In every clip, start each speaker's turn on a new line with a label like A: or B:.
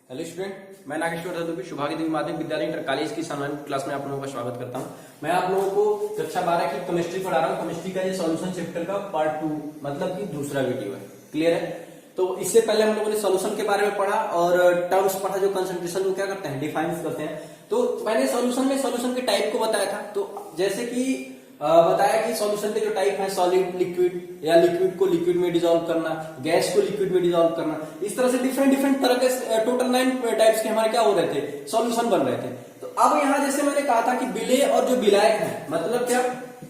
A: Hello student, मैं नागेश्वर दत्तुपी शुभागी देवी माध्यमिक विद्यालय इंटर कॉलेज की ऑनलाइन क्लास में आप लोगों का स्वागत करता हूं। मैं आप लोगों को कक्षा 12 की केमिस्ट्री पढ़ा रहा हूं। केमिस्ट्री का ये सॉल्यूशन चैप्टर का पार्ट 2 मतलब कि दूसरा वीडियो है। क्लियर है? तो इससे पहले हम लोगों ने सॉल्यूशन के बारे में पढ़ा और टर्म्स पढ़ा, जो कंसंट्रेशन को क्या करते हैं, डिफाइन करते हैं। तो मैंने सॉल्यूशन में सॉल्यूशन के टाइप को बताया था। तो जैसे कि बताया कि सॉल्यूशन के जो टाइप है, सॉलिड, लिक्विड या लिक्विड को लिक्विड में डिसॉल्व करना, गैस को लिक्विड में डिसॉल्व करना, इस तरह से डिफरेंट तरह के टोटल 9 टाइप्स के हमारे क्या हो रहे थे, सॉल्यूशन बन रहे थे। तो अब यहां जैसे मैंने कहा था कि विलेय और जो विलायक है, मतलब क्या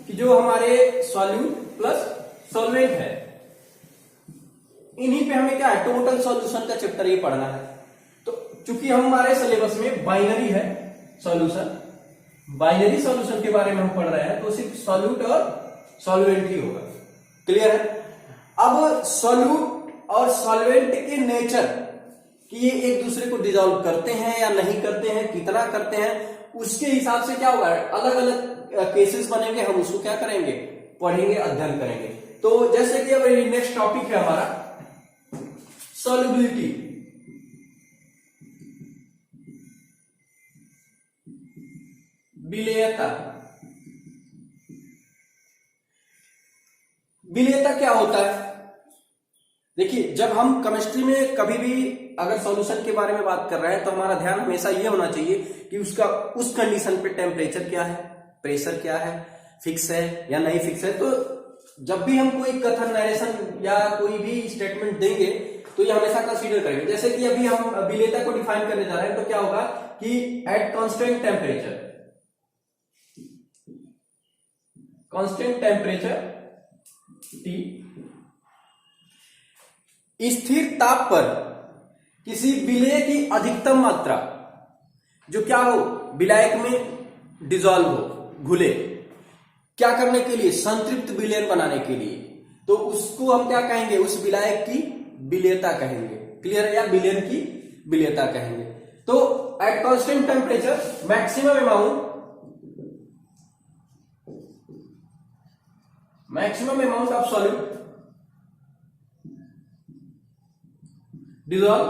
A: कि जो हमारे सॉल्यूट प्लस सॉल्वेंट है, इन्हीं पे हमें क्या है, टोटल सॉल्यूशन का चैप्टर ये पढ़ना है। तो चूंकि हम हमारे सिलेबस में बाइनरी है सॉल्यूशन, बाइनरी सॉल्यूशन के बारे में हम पढ़ रहे हैं, तो सिर्फ सॉल्यूट और सॉल्वेंट ही होगा। क्लियर है? अब सॉल्यूट और सॉल्वेंट के नेचर कि ये एक दूसरे को डिसॉल्व करते हैं या नहीं करते हैं, कितना करते हैं, उसके हिसाब से क्या होगा, अलग अलग केसेस बनेंगे। हम उसको क्या करेंगे, पढ़ेंगे, अध्ययन करेंगे। तो जैसे कि अब नेक्स्ट टॉपिक है हमारा सॉल्युबिलिटी। विलेयता। विलेयता क्या होता है? देखिए, जब हम केमिस्ट्री में कभी भी अगर सॉल्यूशन के बारे में बात कर रहे हैं तो हमारा ध्यान हमेशा ये होना चाहिए कि उसका उस कंडीशन पे टेम्परेचर क्या है, प्रेशर क्या है, फिक्स है या नहीं फिक्स है। तो जब भी हम कोई कथन, नरेशन या कोई भी स्टेटमेंट देंगे तो ये हमेशा कंसीडर करेंगे। जैसे कि अभी हम विलेयता को डिफाइन करने जा रहे हैं, तो क्या होगा कि eight constant temperature, constant temperature T, स्थिर ताप पर किसी विलेय की अधिकतम मात्रा जो क्या हो, विलायक में डिसॉल्व हो, घुले, क्या करने के लिए, संतृप्त विलयन बनाने के लिए, तो उसको हम क्या कहेंगे, उस विलायक की विलेयता कहेंगे। क्लियर है? या विलयन की विलेयता कहेंगे। तो eight constant temperature maximum amount of solute dissolve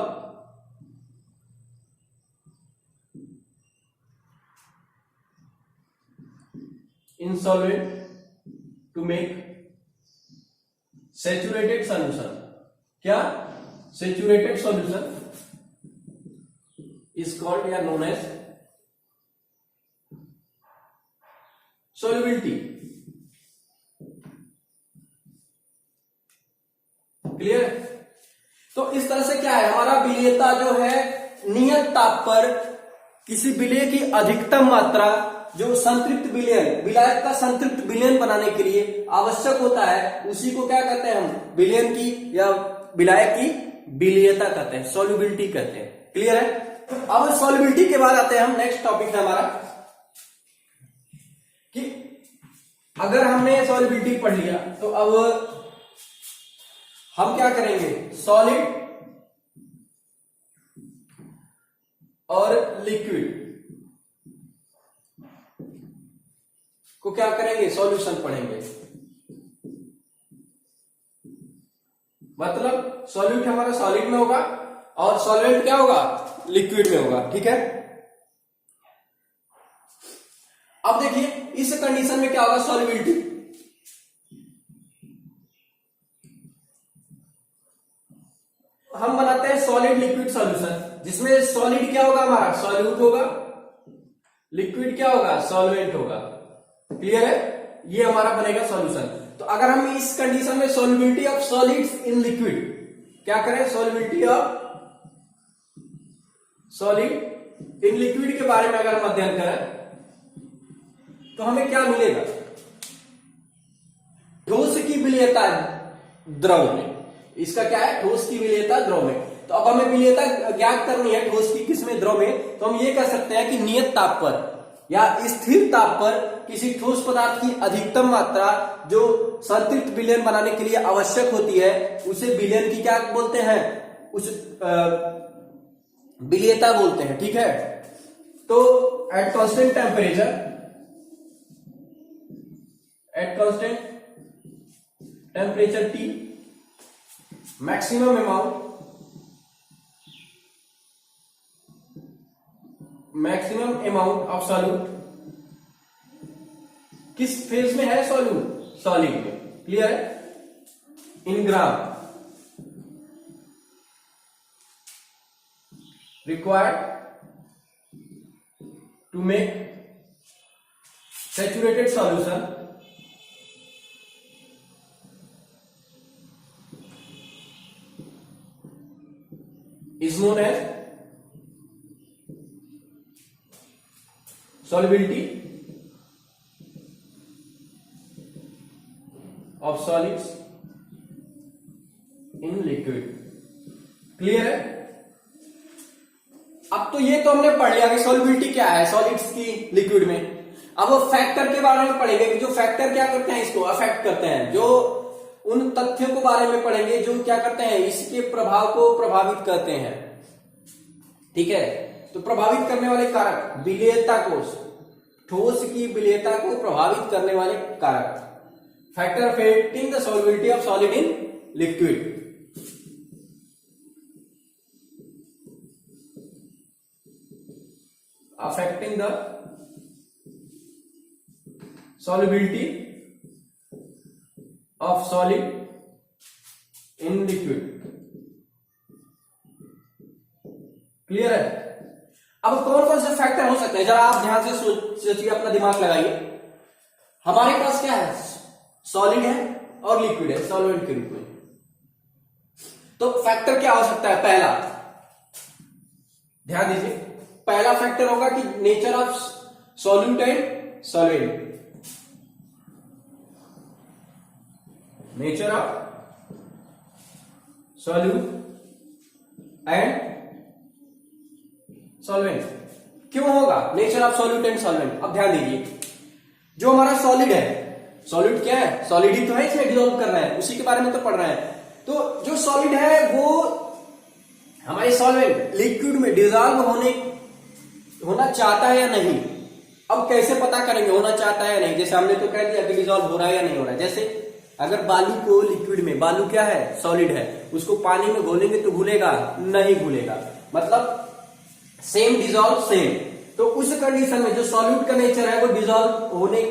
A: in solvent to make saturated solution। क्या? Saturated solution is called या known as solubility। क्लियर? तो इस तरह से क्या है, हमारा विलेयता जो है नियत ताप पर किसी विलेय की अधिकतम मात्रा जो संतृप्त विलयन, विलायक का संतृप्त विलयन बनाने के लिए आवश्यक होता है, उसी को क्या कहते हैं हम, विलयन की या विलायक की विलेयता कहते हैं, सॉल्युबिलिटी कहते हैं। क्लियर है? अब सॉल्युबिलिटी के बाद आते हैं हम, नेक्स्ट टॉपिक है हमारा कि अगर हमने सॉल्युबिलिटी पढ़ लिया तो अब हम क्या करेंगे, सॉलिड और लिक्विड को क्या करेंगे, सॉल्यूशन पढ़ेंगे। मतलब सॉल्यूट हमारा सॉलिड में होगा और सॉल्वेंट क्या होगा, लिक्विड में होगा। ठीक है? अब देखिए इस कंडीशन में क्या होगा, सॉल्युबिलिटी, हम बनाते हैं सॉलिड लिक्विड सॉल्यूशन, जिसमें सॉलिड क्या होगा हमारा, सॉल्यूट होगा, लिक्विड क्या होगा, सॉल्वेंट होगा। क्लियर है? ये हमारा बनेगा सॉल्यूशन। तो अगर हम इस कंडीशन में solubility of solids in liquid क्या करें, solubility of solid in liquid के बारे में अगर हम अध्ययन करें तो हमें क्या मिलेगा, ठोस की विलेयता द्रव में, इसका क्या है, ठोस की विलेयता द्रव में। तो अब हमें विलेयता ज्ञात करनी है ठोस की किसमें, द्रव में। तो हम ये कह सकते हैं कि नियत ताप पर या स्थिर ताप पर किसी ठोस पदार्थ की अधिकतम मात्रा जो संतृप्त विलयन बनाने के लिए आवश्यक होती है, उसे विलयन की क्या बोलते हैं, उस विलेयता बोलते हैं। ठीक है? तो eight constant temperature, eight constant temperature T, maximum amount maximum amount of solute किस फेज में है? सॉलिड में। क्लियर है? इन ग्राम required to make saturated solution is known as solubility of solids in liquid। Clear है? अब तो ये तो हमने पढ़ लिया कि सॉल्युबिलिटी क्या है सॉलिड्स की लिक्विड में। अब वो फैक्टर के बारे में पढ़ेंगे कि जो फैक्टर क्या करते हैं, इसको अफेक्ट करते हैं, जो उन तथ्यों के बारे में पढ़ेंगे जो क्या करते हैं, इसके प्रभाव को प्रभावित करते हैं। ठीक है, तो प्रभावित करने वाले कारक, विलेयता कोष, ठोस की विलेयता को प्रभावित करने वाले कारक, factor affecting the solubility of solid in liquid. affecting the solubility of solid in liquid। Clear है? अब कौन कौन से फैक्टर हो सकते हैं, जरा आप ध्यान से सोचिए, अपना दिमाग लगाइए। हमारे पास क्या है, सॉलिड है और लिक्विड है सॉल्वेंट के रूप में। तो फैक्टर क्या हो सकता है? पहला, ध्यान दीजिए, पहला फैक्टर होगा कि nature of solute and solvent. Nature of solute and solvent. क्यों होगा nature of solute and solvent? अब ध्यान दीजिए, जो हमारा सॉलिड है, सॉलिड क्या है, सॉलिड ही तो है, इसमें डिसॉल्व कर रहा है, उसी के बारे में तो पढ़ रहे हैं। तो जो सॉलिड है वो हमारे सॉल्वेंट लिक्विड में डिसॉल्व होना चाहता है या नहीं। अब कैसे पता करेंगे होना चाहता है या नहीं? जैसे हमने तो कह दिया कि डिसॉल्व हो रहा है या नहीं हो रहा है। जैसे अगर बालू को लिक्विड में, बालू क्या है, सॉलिड है, उसको पानी में घोलेंगे तो घुलेगा नहीं, घुलेगा, मतलब सेम डिसॉल्व सेम। तो उस कंडीशन में जो सॉल्यूट का नेचर है वो डिसॉल्व होने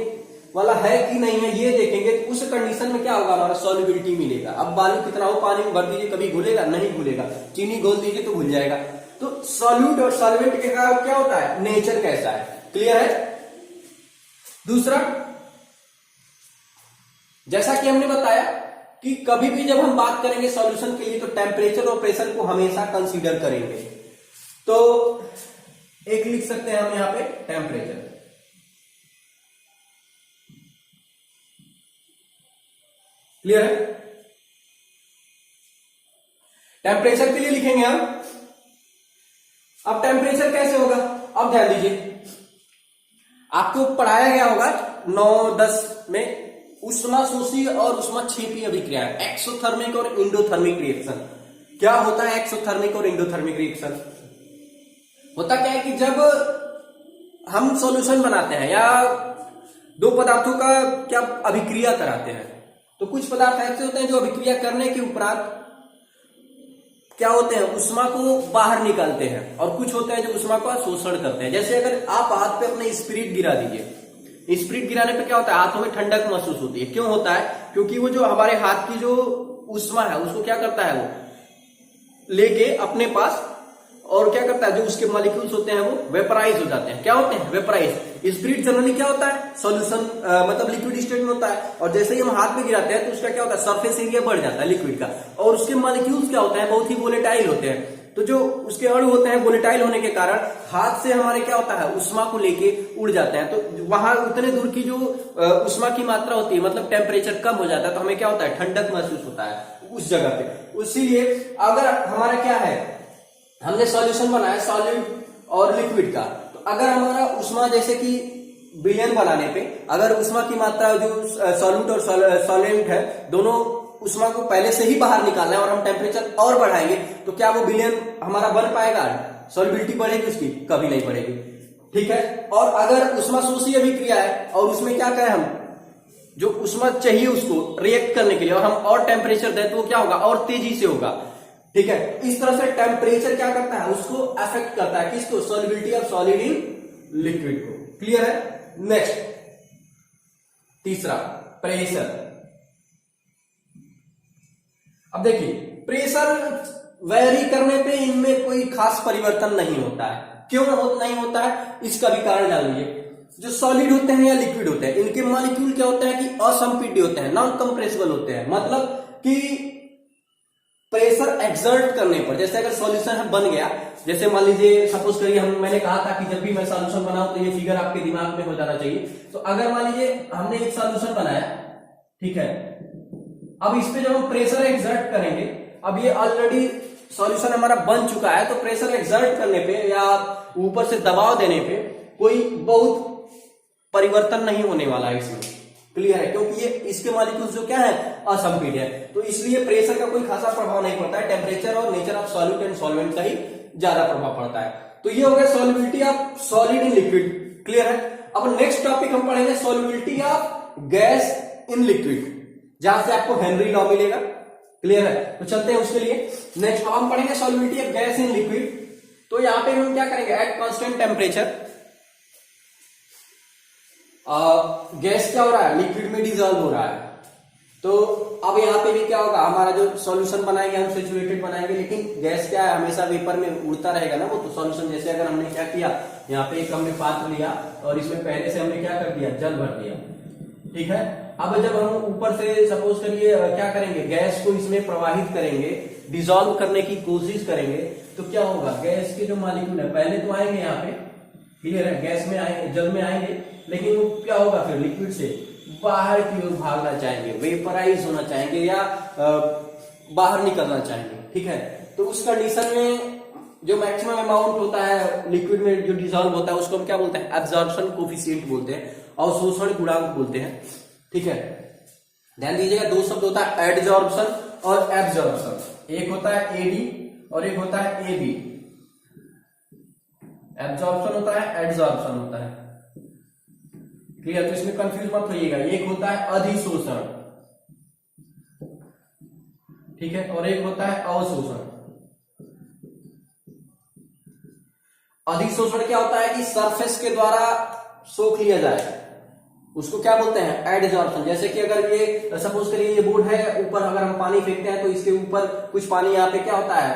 A: वाला है कि नहीं है ये देखेंगे। तो उस कंडीशन में क्या होगा, हमारा सॉल्युबिलिटी मिलेगा। अब बालू कितना हो, पानी में भर दीजिए, कभी घुलेगा नहीं घुलेगा, चीनी घोल दीजिए तो घुल जाएगा। तो सॉल्यूट और सॉल्वेंट के कारण क्या होता है, नेचर कैसा है। क्लियर है? दूसरा, जैसा कि हमने बताया कि कभी भी जब हम बात करेंगे सॉल्यूशन के लिए तो टेम्परेचर और प्रेशर को हमेशा कंसीडर करेंगे। तो एक लिख सकते हैं हम यहां पे टेम्परेचर। क्लियर है? टेम्परेचर के लिए लिखेंगे हम। अब टेम्परेचर कैसे होगा, अब ध्यान दीजिए, आपको पढ़ाया गया होगा 9-10 में उष्माशोषी और उष्माक्षेपी अभिक्रिया, एक्सोथर्मिक और इंडोथर्मिक रिएक्शन। क्या होता है एक्सोथर्मिक और इंडोथर्मिक रिएक्शन? होता क्या है कि जब हम सॉल्यूशन बनाते हैं या दो पदार्थों का क्या अभिक्रिया कराते हैं, तो कुछ पदार्थ ऐसे होते हैं जो अभिक्रिया करने के उपरांत क्या होते हैं, उष्मा को बाहर निकालते हैं, और कुछ होते हैं जो उष्मा का शोषण करते हैं। जैसे अगर आप हाथ पे अपने स्पिरिट गिरा दीजिए, स्पिरिट गिराने पे क्या होता है, हाथों में ठंडक महसूस होती है। क्यों होता है? क्योंकि वो जो हमारे हाथ की जो उष्मा है उसको क्या करता है, वो लेके अपने पास, और क्या करता है, जो उसके मॉलिक्यूल्स होते हैं वो वेपराइज हो जाते हैं। क्या होते हैं, वेपराइज। स्पिरिट जनरली क्या होता है, सॉल्यूशन मतलब लिक्विड स्टेट में होता है, और जैसे ही हम हाथ में गिराते हैं तो उसका क्या होता है, सरफेस एरिया बढ़ जाता है लिक्विड का, और उसके मॉलिक्यूल्स क्या होते हैं, बहुत ही वोलेटाइल होते हैं। तो जो उसके अणु होते हैं वोलेटाइल होने के कारण हाथ से हमारे क्या होता है, उष्मा को लेके उड़ जाते हैं। तो वहां उतने दूर की जो उष्मा की मात्रा होती है, मतलब टेम्परेचर कम हो जाता है, तो हमें क्या होता है, ठंडक महसूस होता है उस जगह पे। इसीलिए अगर हमारा क्या है, हमने सॉल्यूशन बनाया सॉलिड और लिक्विड का, तो अगर हमारा उष्मा जैसे कि विलयन बनाने पे अगर उष्मा की मात्रा जो सॉल्यूट और सॉल्वेंट है दोनों उष्मा को पहले से ही बाहर निकालना है और हम टेम्परेचर और बढ़ाएंगे, तो क्या वो विलयन हमारा बन पाएगा, सॉल्युबिलिटी बढ़ेगी उसकी? कभी नहीं बढ़ेगी। ठीक है? और अगर उष्माशोषी अभिक्रिया है और उसमें क्या करें हम, जो उष्मा चाहिए उसको रिएक्ट करने के लिए, और हम और टेम्परेचर दें तो वो क्या होगा, और तेजी से होगा। ठीक है, इस तरह से टेम्परेचर क्या करता है, उसको अफेक्ट करता है, किसको, solubility of solid in liquid को। क्लियर है। नेक्स्ट तीसरा, प्रेशर। अब देखिए, प्रेशर वेरी करने पे इनमें कोई खास परिवर्तन नहीं होता है। क्यों नहीं होता है, इसका भी कारण जान लीजिए। जो सॉलिड होते हैं या लिक्विड होते हैं, इनके मॉलिक्यूल क्या होते हैं कि असंपीड्य होते हैं, नॉन कंप्रेसिबल होते हैं। मतलब कि प्रेशर एक्सर्ट करने पर, जैसे अगर सॉल्यूशन बन गया, जैसे मान लीजिए सपोज करिए मैंने कहा था कि जब भी मैं सॉल्यूशन बनाऊं तो ये फिगर आपके दिमाग में हो जाना चाहिए। तो अगर मान लीजिए हमने एक सॉल्यूशन बनाया, ठीक है, अब इस पे जब हम प्रेशर एक्सर्ट करेंगे, अब ये ऑलरेडी सॉल्यूशन हमारा बन चुका है, तो प्रेशर एक्सर्ट करने पे या ऊपर से दबाव देने पे कोई बहुत परिवर्तन नहीं होने वाला है इसमें। क्लियर है, क्योंकि ये इसके मॉलिक्यूल्स जो क्या है, असंपीड्य है, तो इसलिए प्रेशर का कोई खासा प्रभाव नहीं पड़ता है। टेम्परेचर और nature of solute and solvent का ही ज्यादा प्रभाव पड़ता है। तो ये हो गया solubility of solid in liquid. Clear है। अब नेक्स्ट टॉपिक हम पढ़ेंगे solubility of gas in liquid, जहां से आपको हेनरी लॉ मिलेगा। क्लियर है, तो चलते हैं उसके लिए। नेक्स्ट हम पढ़ेंगे solubility of gas in liquid. तो यहां पे हम क्या करेंगे, एट कांस्टेंट टेम्परेचर गैस क्या हो रहा है, लिक्विड में डिजॉल्व हो रहा है। तो अब यहाँ पे भी क्या होगा, हमारा जो सॉल्यूशन बनाएंगे हम सैचुरेटेड बनाएंगे, लेकिन गैस क्या है, हमेशा वेपर में उड़ता रहेगा ना वो तो सॉल्यूशन। जैसे अगर हमने क्या किया, यहाँ पे एक हमने पात्र लिया और इसमें पहले से हमने क्या कर दिया, जल भर दिया। ठीक है, अब जब हम ऊपर से सपोज करिए क्या करेंगे, गैस को इसमें प्रवाहित करेंगे, डिजॉल्व करने की कोशिश करेंगे, तो क्या होगा, गैस के जो मॉलिक्यूल है पहले तो आएंगे यहाँ पे। क्लियर है, गैस में आएंगे, जल में आएंगे, लेकिन वो क्या होगा, फिर लिक्विड से बाहर की ओर भागना चाहेंगे, वेपराइज होना चाहेंगे या बाहर निकलना चाहेंगे। ठीक है, तो उस कंडीशन में जो मैक्सिमम अमाउंट होता है लिक्विड में जो डिजॉल्व होता है उसको हम क्या बोलते हैं, एब्जॉर्प्शन कोफिशिएंट बोलते हैं, अवशोषण गुणांक बोलते हैं। ठीक है, ध्यान दीजिएगा, दो शब्द होता है, एडजॉर्प्शन और एब्जॉर्प्शन। एक होता है एडी और एक होता है एबी। एब्जॉर्प्शन होता है, एडजॉर्प्शन होता है। क्लियर, तो इसमें कंफ्यूज मत होइएगा। एक होता है अधिशोषण, ठीक है, और एक होता है अवशोषण। अधिशोषण क्या होता है कि सरफेस के द्वारा सोख लिया जाए, उसको क्या बोलते हैं, एडजॉर्प्शन। जैसे कि अगर ये सपोज करिए ये बोर्ड है, ऊपर अगर हम पानी फेंकते हैं तो इसके ऊपर कुछ पानी यहाँ पे क्या होता है,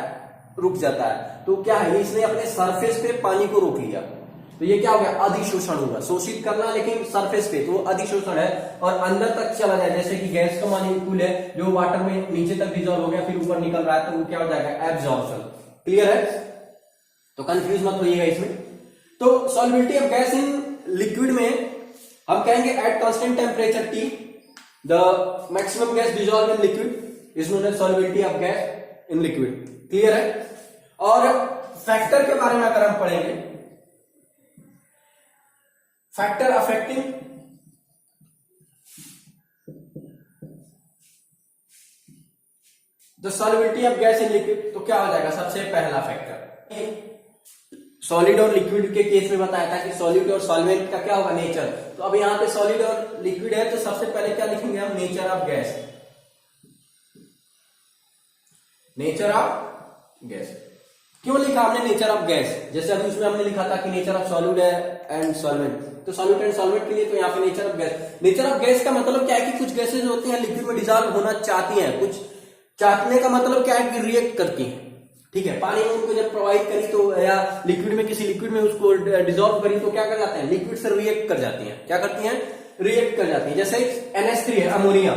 A: रुक जाता है। तो क्या है, इसने अपने सरफेस पे पानी को रोक लिया, तो ये क्या हो गया, अधिशोषण होगा। शोषित करना लेकिन सरफेस पे, तो अधिशोषण है। और अंदर तक चला जाए, जैसे कि गैस का मॉलिक्यूल है जो वाटर में नीचे तक डिजॉल्व हो गया फिर ऊपर निकल रहा है, तो वो क्या हो जाएगा, एब्जॉर्प्शन। क्लियर है, तो कंफ्यूज मत होइएगा इसमें। तो solubility of gas in liquid में हम कहेंगे at constant temperature T the maximum gas dissolve in liquid is known as solubility of gas in liquid. Clear है। और फैक्टर के बारे में अगर हम पढ़ेंगे, factor affecting the solubility of gas in liquid, तो क्या हो जाएगा, सबसे पहला फैक्टर सॉलिड और लिक्विड के केस में बताया था कि सॉलिड और सॉल्वेंट का क्या होगा, नेचर। तो अब यहां पे सॉलिड और लिक्विड है, तो सबसे पहले क्या लिखेंगे हम, nature of gas. Nature of gas क्यों लिखा हमने नेचर ऑफ गैस, जैसे अभी उसमें हमने लिखा था कि nature of solid and solvent, तो सॉल्यूट एंड सॉल्वेंट के लिए तो यहाँ पे nature of gas. Nature of gas का मतलब क्या है कि कुछ गैसेज होती हैं लिक्विड में डिजॉल्व होना चाहती हैं, कुछ चाहने का मतलब क्या है कि रिएक्ट करती हैं। ठीक है, पानी में उनको जब प्रोवाइड करी तो या लिक्विड में किसी लिक्विड में उसको डिजॉल्व करी तो क्या कर जाते हैं, लिक्विड से रिएक्ट कर जाती हैं। क्या करती हैं, रिएक्ट कर जाती हैं। जैसे NH3 है अमोनिया,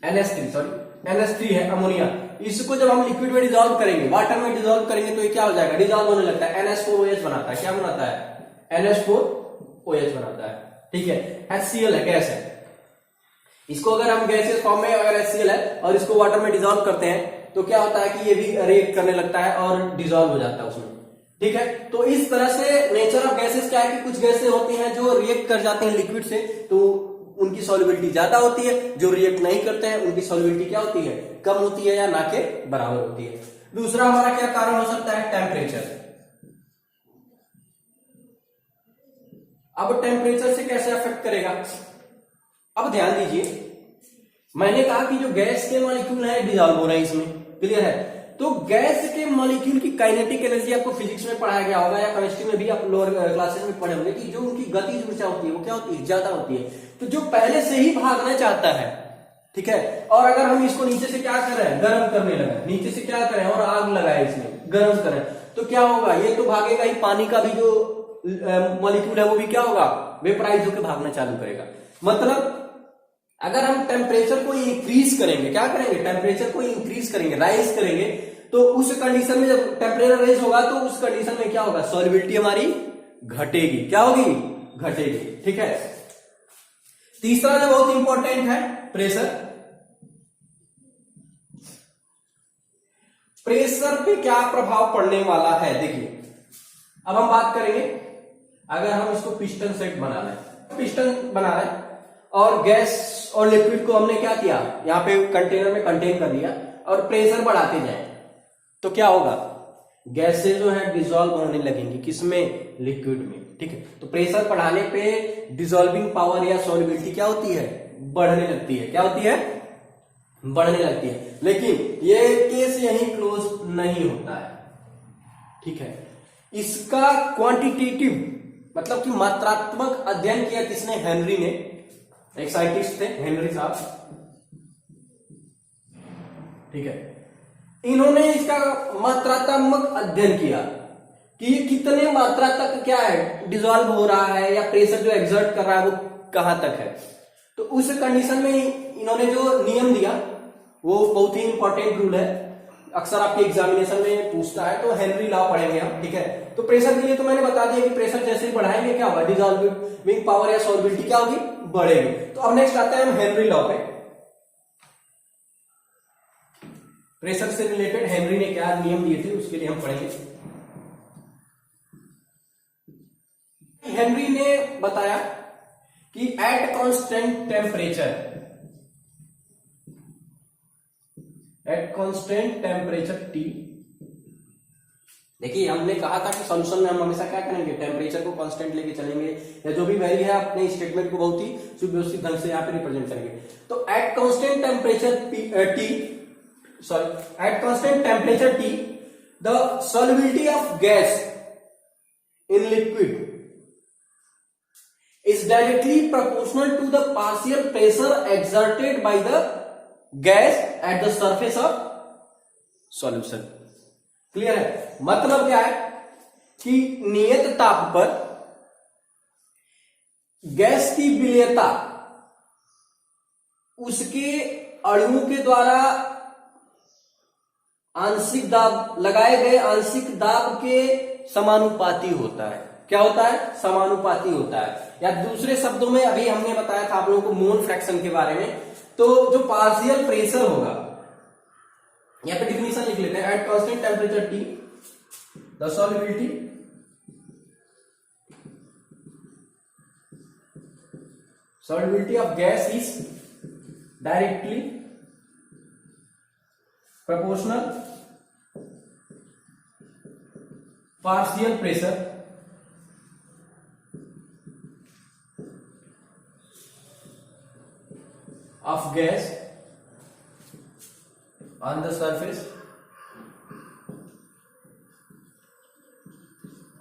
A: NH3 है अमोनिया, इसको जब हम लिक्विड में डिजॉल्व करेंगे, वाटर में डिजॉल्व करेंगे तो ये क्या हो जाएगा, डिजॉल्व होने लगता है, NH4OH बनाता है। क्या बनाता है, NH4OH बनाता है। ठीक है, HCl है, गैस है। इसको अगर हम गैसियस फॉर्म में अगर HCl है और इसको वाटर में डिजॉल्व करते हैं तो क्या होता है कि ये भी रिएक्ट करने लगता है और डिजॉल्व हो जाता है उसमें। ठीक है, तो इस तरह से नेचर ऑफ गैसेस क्या है कि कुछ गैसें होती हैं जो रिएक्ट कर जाते हैं लिक्विड से, तो उनकी सॉल्युबिलिटी ज्यादा होती है। जो रिएक्ट नहीं करते हैं उनकी सॉल्युबिलिटी क्या होती है, कम होती है या ना के बराबर होती है। दूसरा हमारा क्या कारण हो सकता है, टेम्परेचर। अब टेम्परेचर से कैसे अफेक्ट करेगा, अब ध्यान दीजिए, मैंने कहा कि जो गैस के मॉलिक्यूल है डिजॉल्व हो रहे हैं इसमें, क्लियर है। तो गैस के मॉलिक्यूल की काइनेटिक एनर्जी आपको फिजिक्स में पढ़ाया गया होगा या केमिस्ट्री में भी आप लोअर क्लासेस में पढ़े होंगे कि जो उनकी गतिज ऊर्जा होती है वो क्या होती है, ज्यादा होती है। तो जो पहले से ही भागना चाहता है, ठीक है, और अगर हम इसको नीचे से क्या कर रहे हैं, गर्म करने लगे, नीचे से क्या करें और आग लगाए इसमें गर्म करें, तो क्या होगा, ये तो भागेगा ही, पानी का भी जो मॉलिक्यूल है वो भी क्या होगा, वेपराइज होकर भागना चालू करेगा। मतलब अगर हम टेम्परेचर को इंक्रीज करेंगे, क्या करेंगे, टेम्परेचर को इंक्रीज करेंगे, राइज करेंगे, तो उस कंडीशन में जब टेम्परेचर राइज होगा तो उस कंडीशन में क्या होगा, सॉल्युबिलिटी हमारी घटेगी, क्या होगी, घटेगी, ठीक है। तीसरा जो बहुत इंपॉर्टेंट है, प्रेशर। प्रेशर पे क्या प्रभाव पड़ने वाला है, देखिए अब हम बात करेंगे, अगर हम इसको पिस्टन सेट बना रहे हैं, पिस्टन बना रहे हैं और गैस और लिक्विड को हमने क्या किया, यहां पे कंटेनर में कंटेन कर दिया और प्रेशर बढ़ाते जाए, तो क्या होगा, गैसें जो है डिसॉल्व होने लगेंगी, किसमें, लिक्विड में, ठीक है। तो प्रेशर बढ़ाने पे डिसॉल्विंग पावर या सॉल्युबिलिटी क्या होती है, बढ़ने लगती है, क्या होती है, बढ़ने लगती है। लेकिन ये केस यहीं क्लोज नहीं होता है, ठीक है। इसका क्वांटिटेटिव मतलब कि मात्रात्मक अध्ययन किया किसने, हेनरी ने, एक साइंटिस्ट थे हेनरी साहब, ठीक है। इन्होंने इसका मात्रात्मक अध्ययन किया कि ये कितने मात्रा तक क्या है, डिसॉल्व हो रहा है या प्रेशर जो एक्सर्ट कर रहा है वो कहां तक है। तो उस कंडीशन में इन्होंने जो नियम दिया वो बहुत ही इंपॉर्टेंट रूल है, अक्सर आपके एग्जामिनेशन में पूछता है, तो हेनरी लॉ पढ़ेंगे हम, ठीक है। तो प्रेशर के लिए तो मैंने बता दिया कि प्रेशर जैसे ही बढ़ाएंगे क्या होगा, डिसॉल्विंग पावर या सॉल्युबिलिटी क्या होगी, बढ़ेगी। तो अब नेक्स्ट आता है हम हेनरी लॉ पे। प्रेशर से रिलेटेड हेनरी ने क्या नियम दिए थे उसके लिए हम पढ़ेंगे। हेनरी ने बताया कि एट कांस्टेंट टेम्परेचर T, देखिए हमने कहा था कि सॉल्यूशन में हम हमेशा क्या करेंगे, टेम्परेचर को कांस्टेंट लेके चलेंगे या जो भी वैल्यू है अपने स्टेटमेंट को बहुत ही सुव्यवस्थित ढंग से यहाँ पे रिप्रेजेंट करेंगे। तो eight constant temperature T the solubility of gas in liquid is directly proportional to the partial pressure exerted by the gas at the surface of solution। Clear है, मतलब क्या है कि नियत ताप पर गैस की विलेयता उसके अणुओं के द्वारा आंशिक दाब, लगाए गए आंशिक दाब के समानुपाती होता है। क्या होता है, समानुपाती होता है, या दूसरे शब्दों में अभी हमने बताया था आप लोगों को मोल फ्रैक्शन के बारे में। तो जो पार्शियल प्रेशर होगा, यहां पे डिफिनेशन लिख लेते हैं, eight constant temperature T the solubility of gas is directly proportional partial pressure of gas on the surface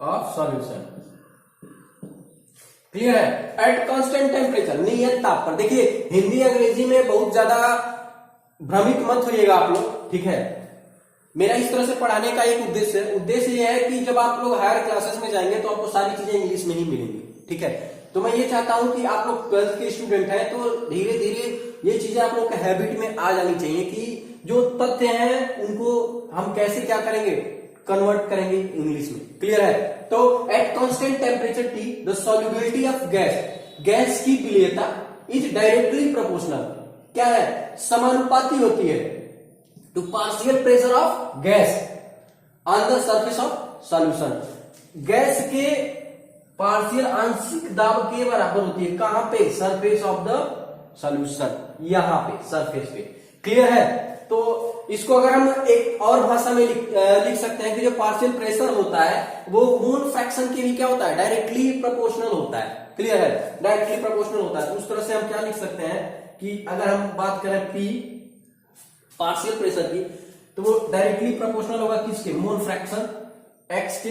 A: of solution। Clear है, एट कांस्टेंट टेम्परेचर, नियत ताप पर। देखिए हिंदी अंग्रेजी में बहुत ज्यादा भ्रमित मत होइएगा आप लोग, ठीक है। मेरा इस तरह से पढ़ाने का एक उद्देश्य यह है कि जब आप लोग हायर क्लासेस में जाएंगे तो आपको सारी चीजें इंग्लिश में ही मिलेंगी, ठीक है। तो मैं ये चाहता हूं कि आप लोग 12th के स्टूडेंट हैं तो धीरे धीरे ये चीजें आप लोग के हैबिट में आ जानी चाहिए कि जो तथ्य हैं उनको हम कैसे क्या करेंगे, कन्वर्ट करेंगे इंग्लिश में। क्लियर है, तो eight constant temperature T the solubility of gas की विलेयता इज डायरेक्टली प्रोपोर्शनल, क्या है, समानुपाती होती है to partial pressure of gas on the surface of solution. Gas के पार्शियल आंशिक दाब के बराबर होती है, कहां पे, सरफेस ऑफ द सॉल्यूशन, यहां पे सरफेस पे। क्लियर है, तो इसको अगर हम एक और भाषा में लिख सकते हैं कि जो पार्शियल प्रेशर होता है वो मोल फ्रैक्शन के लिए क्या होता है, डायरेक्टली प्रोपोर्शनल होता है। क्लियर है, डायरेक्टली प्रोपोर्शनल होता है। तो उस तरह से हम क्या लिख सकते हैं कि अगर हम बात करें P पार्शियल प्रेशर की, तो वो डायरेक्टली प्रोपोर्शनल होगा किसके, मोल फ्रैक्शन x के।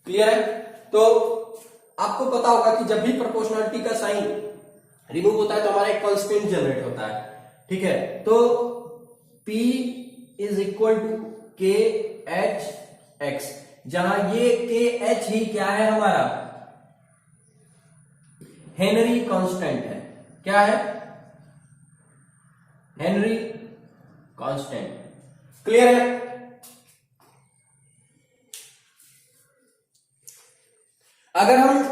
A: क्लियर है? तो आपको पता होगा कि जब भी प्रोपोर्शनलिटी का साइन रिमूव होता है तो हमारा एक कांस्टेंट जनरेट होता है। ठीक है, तो P इज इक्वल टू के एच एक्स, जहां ये के एच ही क्या है, हमारा हेनरी कांस्टेंट है। क्या है? Henry constant. क्लियर है? अगर हम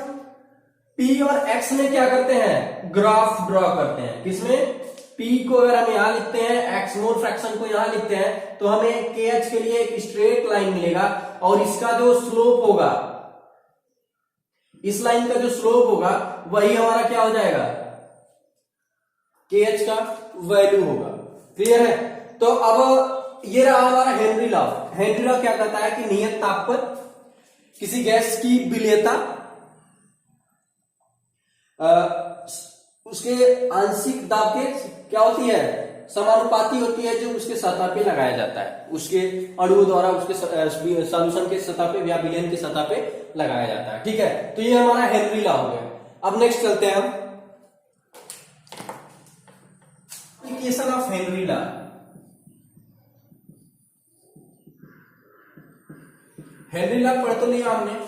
A: P और X में क्या करते हैं, ग्राफ ड्रॉ करते हैं, किसमें, P को अगर हम यहां लिखते हैं, X मोल फ्रैक्शन को यहां लिखते हैं, तो हमें KH के लिए एक स्ट्रेट लाइन मिलेगा और इसका जो स्लोप होगा, इस लाइन का जो स्लोप होगा वही हमारा क्या हो जाएगा, KH का वैल्यू होगा। क्लियर है? तो अब ये रहा हमारा हेनरी लॉ। हेनरी लॉ क्या कहता है कि नियत ताप पर किसी गैस की विलेयता उसके आंशिक दाब के क्या होती है, समानुपाती होती है, जो उसके सतह पे लगाया जाता है, उसके अणुओं द्वारा उसके सॉल्यूशन के सतह पे या विलयन की सतह पे लगाया जाता है। ठीक है, तो ये हमारा हेनरी लॉ हो गया। अब नेक्स्ट चलते हैं हम application of Henry law. Henry law पढ़ तो लिया हमने,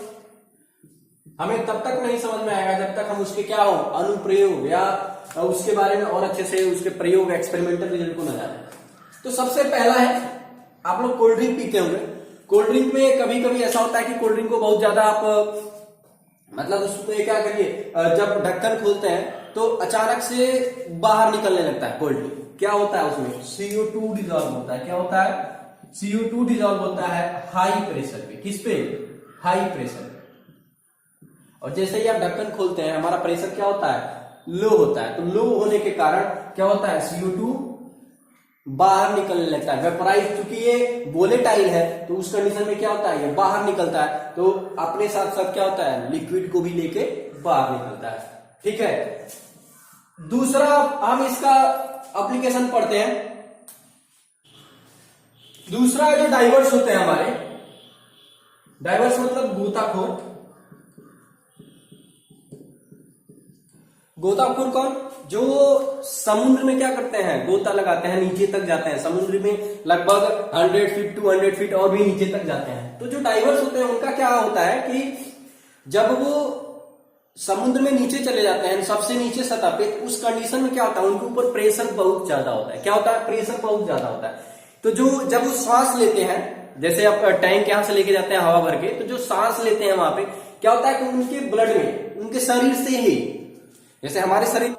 A: हमें तब तक नहीं समझ में आएगा जब तक हम उसके क्या हो, अनुप्रयोग या उसके बारे में और अच्छे से उसके प्रयोग एक्सपेरिमेंटल रिजल्ट को न जाने। तो सबसे पहला है, आप लोग कोल्ड ड्रिंक पीते होंगे। कोल्ड ड्रिंक में कभी कभी ऐसा होता है कि कोल्ड ड्रिंक को बहुत ज्यादा आप मतलब उसमें क्या करिए, जब ढक्कन खोलते हैं तो अचानक से बाहर निकलने लगता है कोल्ड ड्रिंक। क्या होता है उसमें, CO2 डिजॉल्व होता है। क्या होता है, CO2 डिजॉल्व होता है हाई प्रेशर पे। किस पे, हाई प्रेशर पे। और जैसे ही आप ढक्कन खोलते हैं हमारा प्रेशर क्या होता है, लो होता है। तो लो होने के कारण क्या होता है, CO2 बाहर निकलने लगता है, वेपराइज। चूंकि ये वोलेटाइल है तो उस कंडीशन में क्या होता है, ये बाहर निकलता है, तो अपने साथ साथ क्या होता है, लिक्विड को भी लेके बाहर निकलता है। ठीक है, दूसरा हम इसका एप्लीकेशन पढ़ते हैं। दूसरा जो डाइवर्स होते हैं हमारे, डाइवर्स मतलब गोताखोर। गोताखोर कौन, जो समुद्र में क्या करते हैं, गोता लगाते हैं, नीचे तक जाते हैं समुद्र में, लगभग 100 फीट 200 फीट और भी नीचे तक जाते हैं। तो जो डाइवर्स होते हैं उनका क्या होता है कि जब वो समुद्र में नीचे चले जाते हैं, सबसे नीचे सतह पे, उस कंडीशन में क्या होता है, उनके ऊपर प्रेशर बहुत ज्यादा होता है। क्या होता है, प्रेशर बहुत ज्यादा होता है। तो जो जब वो सांस लेते हैं, जैसे आप टैंक यहां से लेके जाते हैं हवा भर के, तो जो सांस लेते हैं वहां पे क्या होता है कि उनके ब्लड में, उनके शरीर से ही, जैसे हमारे शरीर,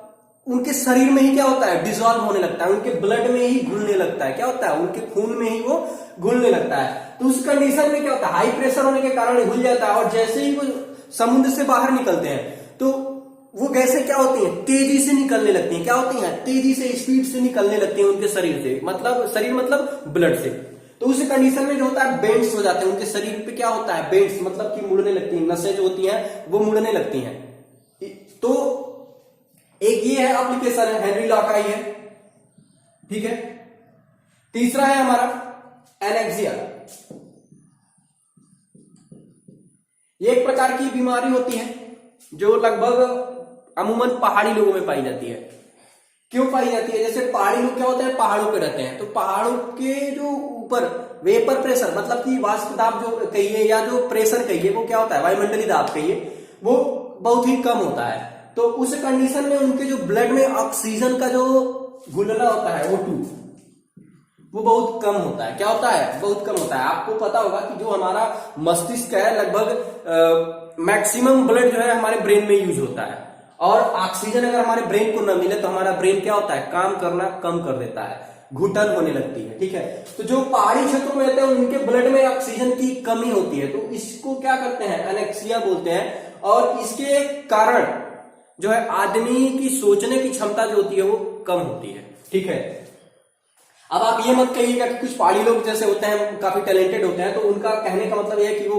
A: उनके शरीर में ही क्या होता है, डिसॉल्व होने लगता है, उनके ब्लड में ही घुलने लगता है। क्या होता है, उनके खून में ही वो घुलने लगता है। तो उस कंडीशन में क्या होता है, हाई प्रेशर होने के कारण घुल जाता है। और जैसे ही वो समुद्र से बाहर निकलते हैं तो वो गैसें क्या होती हैं, तेजी से निकलने लगती हैं। क्या होती हैं, तेजी से, स्पीड से निकलने लगती हैं उनके शरीर से, मतलब शरीर मतलब ब्लड से। तो उस कंडीशन में जो होता है, बेंड्स हो जाते हैं उनके शरीर पे। क्या होता है, बेंड्स मतलब कि मुड़ने लगती हैं, नसें जो होती हैं वो मुड़ने लगती हैं। तो एक ये है एप्लीकेशन है हेनरी लॉ का, ये ठीक है। तीसरा है हमारा एनेक्सिया। ये एक प्रकार की बीमारी होती है जो लगभग अमूमन पहाड़ी लोगों में पाई जाती है। क्यों पाई जाती है, जैसे पहाड़ी लोग क्या होते हैं, पहाड़ों पे रहते हैं, तो पहाड़ों के जो ऊपर वेपर प्रेशर मतलब कि वाष्प दाब जो कहिए या जो प्रेशर कहिए, वो क्या होता है, वायुमंडलीय दाब कहिए, वो बहुत ही कम होता है। तो उस कंडीशन में उनके जो ब्लड में ऑक्सीजन का जो घुलना होता है, O2, वो बहुत कम होता है। क्या होता है, बहुत कम होता है। आपको पता होगा कि जो हमारा मस्तिष्क है, लगभग मैक्सिमम ब्लड जो है हमारे ब्रेन में यूज होता है, और ऑक्सीजन अगर हमारे ब्रेन को न मिले तो हमारा ब्रेन क्या होता है, काम करना कम कर देता है, घुटन होने लगती है। ठीक है, तो जो पहाड़ी क्षेत्रों में रहते हैं उनके ब्लड में ऑक्सीजन की कमी होती है, तो इसको क्या करते हैं, एनेक्सिया बोलते हैं। और इसके कारण जो है आदमी की सोचने की क्षमता जो होती है वो कम होती है। ठीक है, अब आप ये मत कहिएगा कि कुछ पहाड़ी लोग जैसे होते हैं काफी टैलेंटेड होते हैं, तो उनका कहने का मतलब यह है कि वो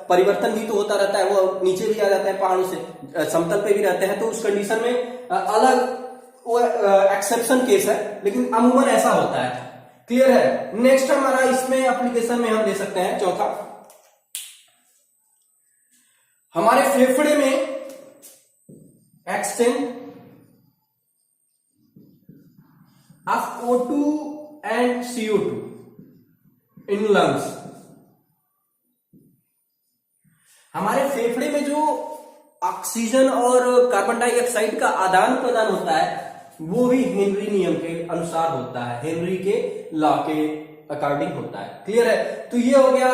A: परिवर्तन भी तो होता रहता है, वो नीचे भी आ जाते हैं पहाड़ों से, समतल पे भी रहते हैं, तो उस कंडीशन में अलग वो एक्सेप्शन केस है, लेकिन अमूमन ऐसा होता है। क्लियर है। नेक्स्ट हमारा इसमें एप्लीकेशन में हम ले सकते हैं चौथा, हमारे फेफड़े में exchange of O2 and CO2 in lungs. हमारे फेफड़े में जो ऑक्सीजन और कार्बन डाइऑक्साइड का आदान प्रदान होता है वो भी हेनरी नियम के अनुसार होता है, हेनरी के लॉ के अकॉर्डिंग होता है। क्लियर है। तो ये हो गया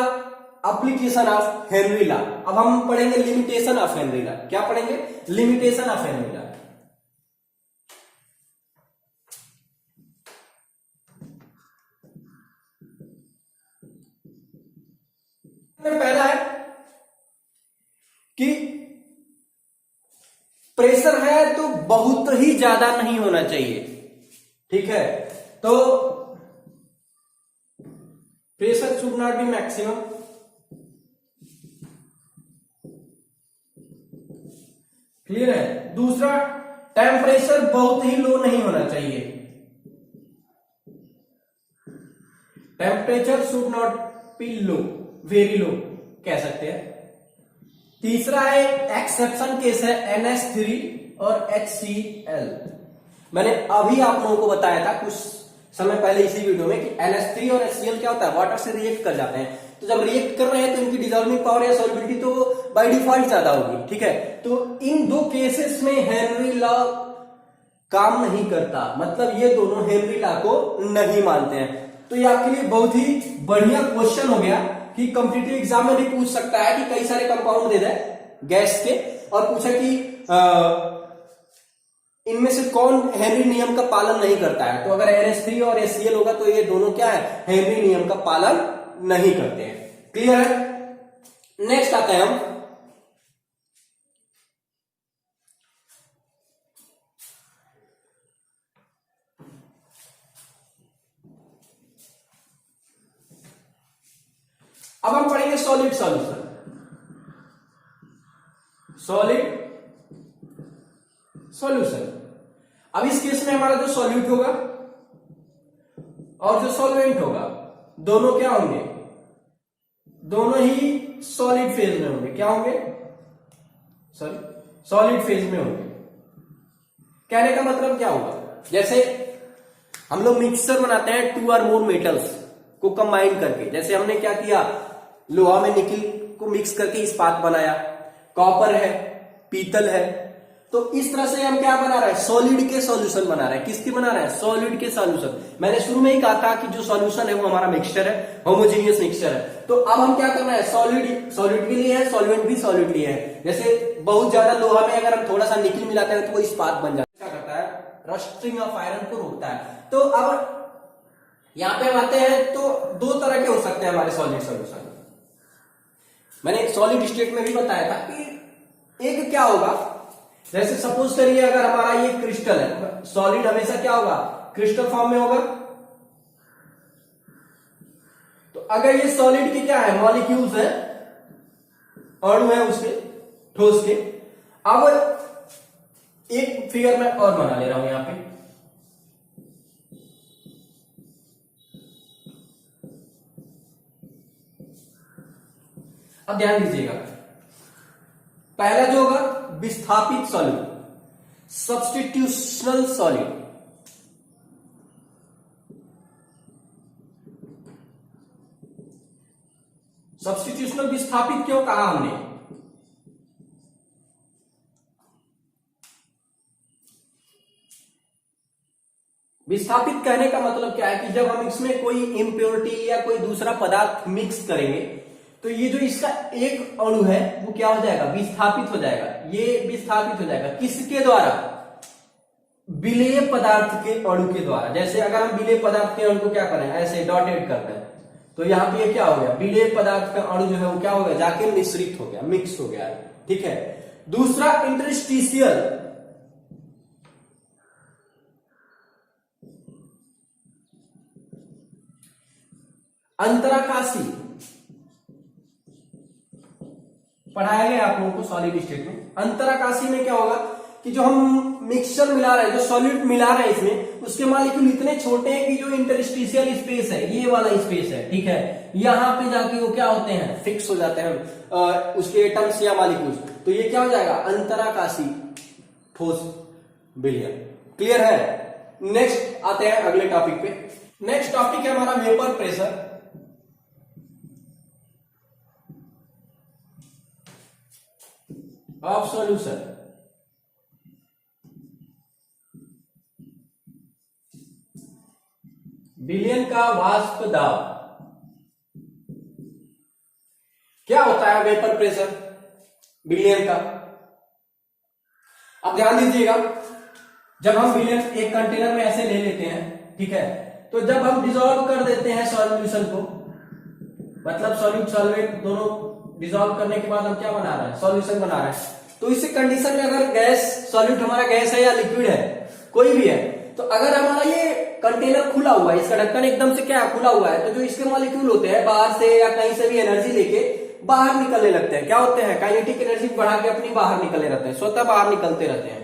A: एप्लीकेशन ऑफ हेनरी लॉ। अब हम पढ़ेंगे लिमिटेशन ऑफ हेनरी लॉ। क्या पढ़ेंगे? Limitation of Henry law. पहला है कि प्रेशर है तो बहुत ही ज्यादा नहीं होना चाहिए। ठीक है। तो pressure should not be maximum, clear है। दूसरा, टेम्परेचर बहुत ही लो नहीं होना चाहिए, temperature should not be low, very low कह सकते हैं। तीसरा है एक्सेप्शन केस है NH3 और HCl। मैंने अभी आप लोगों को बताया था कुछ समय पहले इसी वीडियो में कि NH3 और HCl क्या होता है, वाटर से रिएक्ट कर जाते हैं। तो जब रिएक्ट कर रहे हैं तो इनकी डिसॉल्विंग पावर या सॉल्युबिलिटी तो बाय डिफॉल्ट ज्यादा होगी। ठीक है। तो इन दो केसेस में हेनरी लॉ काम नहीं करता, मतलब ये दोनों हेनरी लॉ को नहीं मानते हैं। तो ये आपके लिए बहुत ही बढ़िया क्वेश्चन हो गया कि कॉम्पिटिटिव एग्जाम में भी पूछ सकता है कि कई सारे कंपाउंड दे दे गैस के और पूछा कि इनमें से कौन हेनरी नियम का पालन नहीं करता है। तो अगर NH3 और HCl होगा तो ये दोनों क्या है, हेनरी नियम का पालन नहीं करते हैं। क्लियर है। नेक्स्ट आते हैं हम अब हम पढ़ेंगे सॉलिड सॉल्यूशन। Solid solution. अब इस केस में हमारा जो सॉल्यूट होगा और जो सॉल्वेंट होगा दोनों क्या होंगे, दोनों ही सॉलिड फेज में होंगे। क्या होंगे? सॉरी, सॉलिड फेज में होंगे। कहने का मतलब क्या होगा, जैसे हम लोग मिक्सचर बनाते हैं 2 और मोर मेटल्स को कंबाइन करके। जैसे हमने क्या किया, लोहा में निकिल को मिक्स करके इस्पात बनाया, कॉपर है, पीतल है। तो इस तरह से हम क्या बना रहे हैं, सॉलिड के सॉल्यूशन बना रहे हैं। किसके बना रहे हैं? सॉलिड के सॉल्यूशन। मैंने शुरू में ही कहा था कि जो सॉल्यूशन है वो हमारा मिक्सचर है, होमोजेनियस मिक्सचर है। तो अब हम क्या करना है, सॉलिड भी लिए हैं, सॉल्वेंट भी सॉलिड लिए हैं। जैसे बहुत ज्यादा लोहा में अगर हम थोड़ा सा निकिल मिलाते हैं तो वो इस्पात बन जाता है। क्या करता है, रस्टिंग ऑफ आयरन को रोकता है। तो अब यहां पे हम आते हैं तो दो तरह के हो सकते हैं हमारे सॉलिड सॉल्यूशन। मैंने सॉलिड स्टेट में भी बताया था कि एक क्या होगा, जैसे सपोज करिए अगर हमारा ये क्रिस्टल है, सॉलिड हमेशा क्या होगा, क्रिस्टल फॉर्म में होगा। तो अगर ये सॉलिड के क्या है, मॉलिक्यूल्स है, अणु है उसके, ठोस के। अब एक फिगर मैं और बना ले रहा हूं यहां पे। अब ध्यान दीजिएगा, पहला जो होगा विस्थापित सॉलिड, सब्स्टिट्यूशनल सॉलिड। सब्स्टिट्यूशनल विस्थापित क्यों कहा हमने, विस्थापित कहने का मतलब क्या है कि जब हम इसमें कोई इम्प्योरिटी या कोई दूसरा पदार्थ मिक्स करेंगे तो ये जो इसका एक अणु है वो क्या हो जाएगा, विस्थापित हो जाएगा। ये विस्थापित हो जाएगा किसके द्वारा, विलेय पदार्थ के अणु के द्वारा। जैसे अगर हम विलेय पदार्थ के अणु को क्या करें, ऐसे डॉटेड करते हैं, तो यहां पे क्या हो गया, विलेय पदार्थ का अणु जो है वो क्या हो गया, जाके मिश्रित हो गया, मिक्स हो गया। ठीक है। दूसरा इंटरस्टिशियल, अंतराकाशी पढ़ाया गया आप लोगों को सॉलिड स्टेट में। अंतराकाशी में क्या होगा कि जो हम मिक्सचर मिला रहे हैं, जो सॉल्यूट मिला रहे हैं इसमें, उसके मॉलिक्यूल इतने छोटे हैं कि जो इंटरस्टिशियल स्पेस है, ये वाला स्पेस है, ठीक है, यहां पे जाके वो क्या होते हैं, फिक्स हो जाते हैं उसके एटम्स या मॉलिक्यूल्स। तो ये क्या हो जाएगा, अंतराकाशी ठोस विलयन। क्लियर है। नेक्स्ट आते हैं अगले टॉपिक पे। नेक्स्ट टॉपिक है हमारा वेपर प्रेशर ऑफ सॉल्यूशन। विलयन का वाष्प दाब। क्या होता है वेपर प्रेशर विलयन का? अब ध्यान दीजिएगा, जब हम विलयन एक कंटेनर में ऐसे ले लेते हैं, ठीक है, तो जब हम डिसॉल्व कर देते हैं सॉल्यूशन को, मतलब सॉल्यूट सॉल्वेंट दोनों डिसॉल्व करने के बाद हम क्या बना रहे हैं, सॉल्यूशन बना रहे हैं। तो इस कंडीशन में अगर गैस सॉल्यूट हमारा गैस है या लिक्विड है, कोई भी है, तो अगर हमारा ये कंटेनर खुला हुआ है, इसका ढक्कन एकदम से क्या खुला हुआ है, तो जो इसके मॉलिक्यूल होते हैं बाहर से या कहीं से भी एनर्जी लेके बाहर निकलने लगते हैं। क्या होते हैं, काइनेटिक एनर्जी बढ़ा के अपनी बाहर निकलने रहते हैं, स्वतः बाहर निकलते रहते हैं।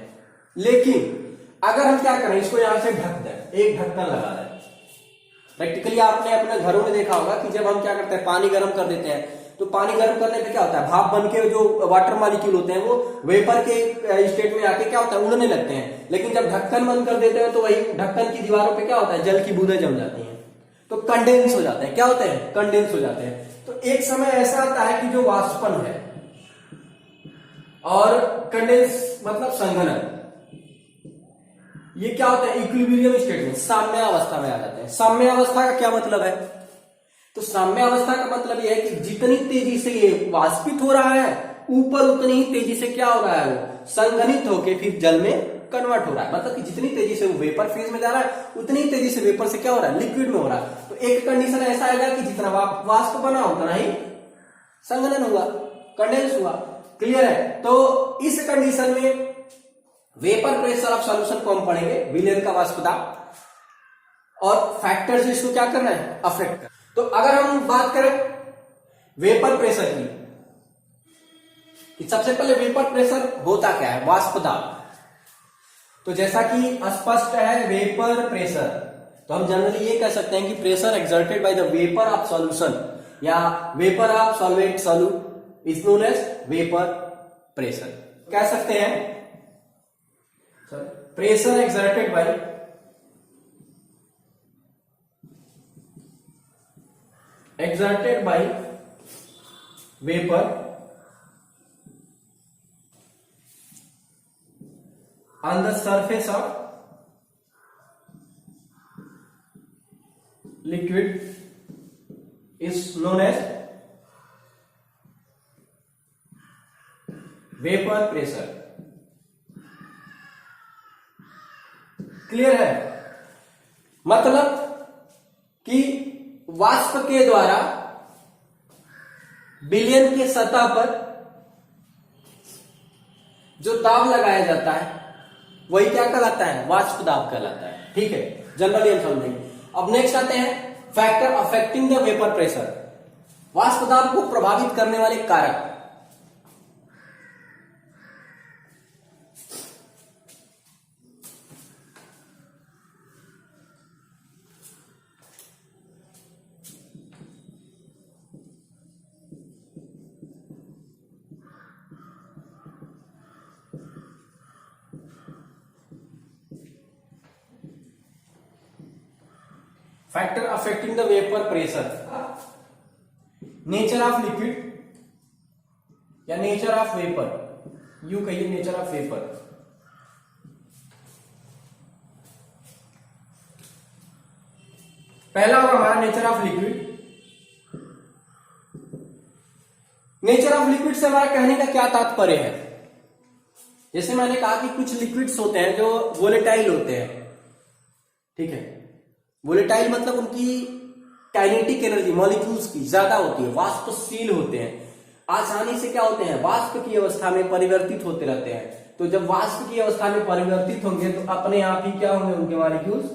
A: लेकिन अगर हम क्या करें, इसको यहां से ढक दें, एक ढक्कन लगा दें। प्रैक्टिकली आपने अपने घरों में देखा होगा कि जब हम क्या करते हैं, पानी गर्म कर देते हैं, तो पानी गर्म करने पे क्या होता है, भाप बन के जो वाटर मॉलिक्यूल होते हैं वो वेपर के स्टेट में आके क्या होता है, उड़ने लगते हैं। लेकिन जब ढक्कन बंद कर देते हैं तो वही ढक्कन की दीवारों पे क्या होता है, जल की बूंदें जम जाती हैं, तो कंडेंस हो जाते हैं। क्या होते हैं, कंडेंस हो जाते हैं। तो एक समय ऐसा आता है कि जो वाष्पन है, और कंडेंस मतलब संघनन, ये क्या होता है, इक्विलिब्रियम स्टेट में, साम्य अवस्था में आ जाते हैं। साम्य अवस्था का क्या मतलब है, तो साम्य अवस्था का मतलब यह है कि जितनी तेजी से ये वाष्पित हो रहा है ऊपर, उतनी ही तेजी से क्या हो रहा है, वो संघनित होकर फिर जल में कन्वर्ट हो रहा है। मतलब कि जितनी तेजी से वो वेपर फेज में जा रहा है, उतनी ही तेजी से वेपर से क्या हो रहा है, लिक्विड में हो रहा है। तो एक कंडीशन ऐसा आएगा कि जितना वाष्प बना उतना ही संघनन हुआ, कंडेंस हुआ। क्लियर है। तो इस कंडीशन में वेपर प्रेशर ऑफ सॉल्यूशन को हम पढ़ेंगे, विलयन का वाष्प दाब, और फैक्टर्स इसको क्या करना है, अफेक्ट कर। तो अगर हम बात करें वेपर प्रेशर की, कि सबसे पहले वेपर प्रेशर होता क्या है, वाष्प दाब। तो जैसा कि स्पष्ट है वेपर प्रेशर, तो हम जनरली ये कह सकते हैं कि pressure exerted by the vapour of solution या vapour of solvent solute is known as vapour pressure. कह सकते हैं pressure exerted by vapour on the surface of liquid is known as vapor pressure। Clear है। मतलब कि वाष्प के द्वारा विलयन के सतह पर जो दाब लगाया जाता है वही क्या कहलाता है, वाष्प दाब कहलाता है। ठीक है, जनरली हम समझेंगे। अब नेक्स्ट आते हैं factor affecting the vapour pressure, वाष्प दाब को प्रभावित करने वाले कारक। Factor affecting the vapour pressure, nature of liquid या नेचर ऑफ वेपर, यू कहिए नेचर ऑफ वेपर। पहला होगा हमारा nature of liquid. Nature of liquid से हमारा कहने का क्या तात्पर्य है, जैसे मैंने कहा कि कुछ लिक्विड्स होते हैं जो वोलेटाइल होते हैं। ठीक है, वोलेटाइल मतलब उनकी काइनेटिक एनर्जी मॉलिक्यूल्स की ज्यादा होती है, वाष्पशील होते हैं, आसानी से क्या होते हैं, वाष्प की अवस्था में परिवर्तित होते रहते हैं। तो जब वाष्प की अवस्था में परिवर्तित होंगे तो अपने आप ही क्या होंगे, उनके मॉलिक्यूल्स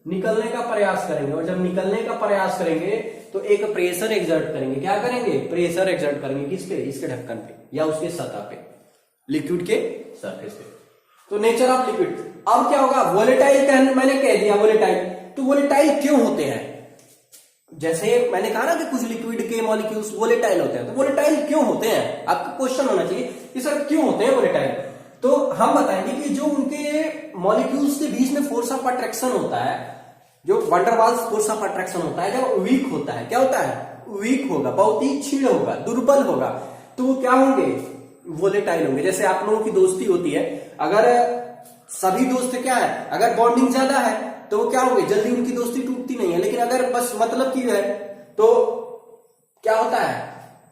A: निकलने का प्रयास करेंगे, और जब निकलने का प्रयास करेंगे तो एक प्रेशर एक्सर्ट करेंगे। क्या करेंगे, प्रेशर एक्सर्ट करेंगे। किस पे, इसके ढक्कन पे या उसके सतह पे, लिक्विड के सरफेस पे। तो नेचर ऑफ लिक्विड। अब क्या होगा, वोलेटाइल मैंने कह दिया वोलेटाइल, तो वोलेटाइल क्यों होते हैं? जैसे मैंने कहा ना कि कुछ लिक्विड के मॉलिक्यूल्स वोलेटाइल होते हैं, तो वोलेटाइल क्यों होते हैं? आपका क्वेश्चन होना चाहिए कि सर क्यों होते हैं वोलेटाइल। तो हम बताएंगे कि जो उनके मॉलिक्यूल्स के बीच में फोर्स ऑफ अट्रैक्शन होता है, जो वंडरवाल्स फोर्स ऑफ अट्रैक्शन होता है, जब वीक होता है, क्या होता है, वीक होगा, बहुत ही क्षीण होगा, दुर्बल होगा, तो वो क्या होंगे, वोलेटाइल होंगे। जैसे आप लोगों की दोस्ती होती है, अगर सभी दोस्त क्या है, अगर बॉन्डिंग ज्यादा है तो वो क्या होंगे, जल्दी उनकी दोस्ती टूटती नहीं है। लेकिन अगर बस मतलब की है तो क्या होता है,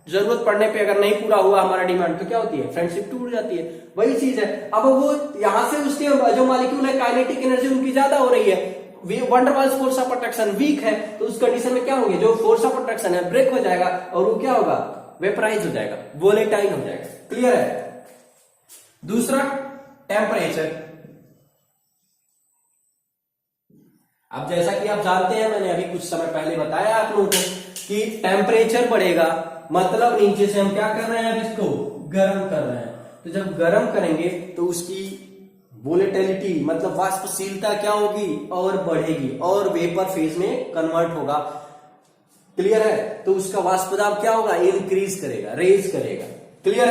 A: जरूरत पड़ने पे अगर नहीं पूरा हुआ हमारा डिमांड तो क्या होती है, फ्रेंडशिप टूट जाती है। वही चीज है, अब वो यहां से उसके जो मॉलिक्यूल है काइनेटिक एनर्जी उनकी ज्यादा हो रही है, वंडरवाल्स फोर्स ऑफ अट्रैक्शन वीक है, तो उस कंडीशन में क्या होंगे, जो फोर्स ऑफ अट्रैक्शन है ब्रेक हो जाएगा और वो क्या होगा, वेपराइज हो जाएगा, वोलेटाइल हो जाएगा। क्लियर है। दूसरा टेम्परेचर। अब जैसा कि आप जानते हैं, मैंने अभी कुछ समय पहले बताया आप लोगों को कि टेम्परेचर बढ़ेगा, मतलब नीचे से हम क्या कर रहे हैं, अब इसको गर्म कर रहे हैं। तो जब गर्म करेंगे तो उसकी वोलेटिलिटी मतलब वाष्पशीलता क्या होगी, और बढ़ेगी और वेपर फेज में कन्वर्ट होगा। क्लियर है। तो उसका वाष्प दाब क्या होगा, इंक्रीज करेगा, रेज करेगा। क्लियर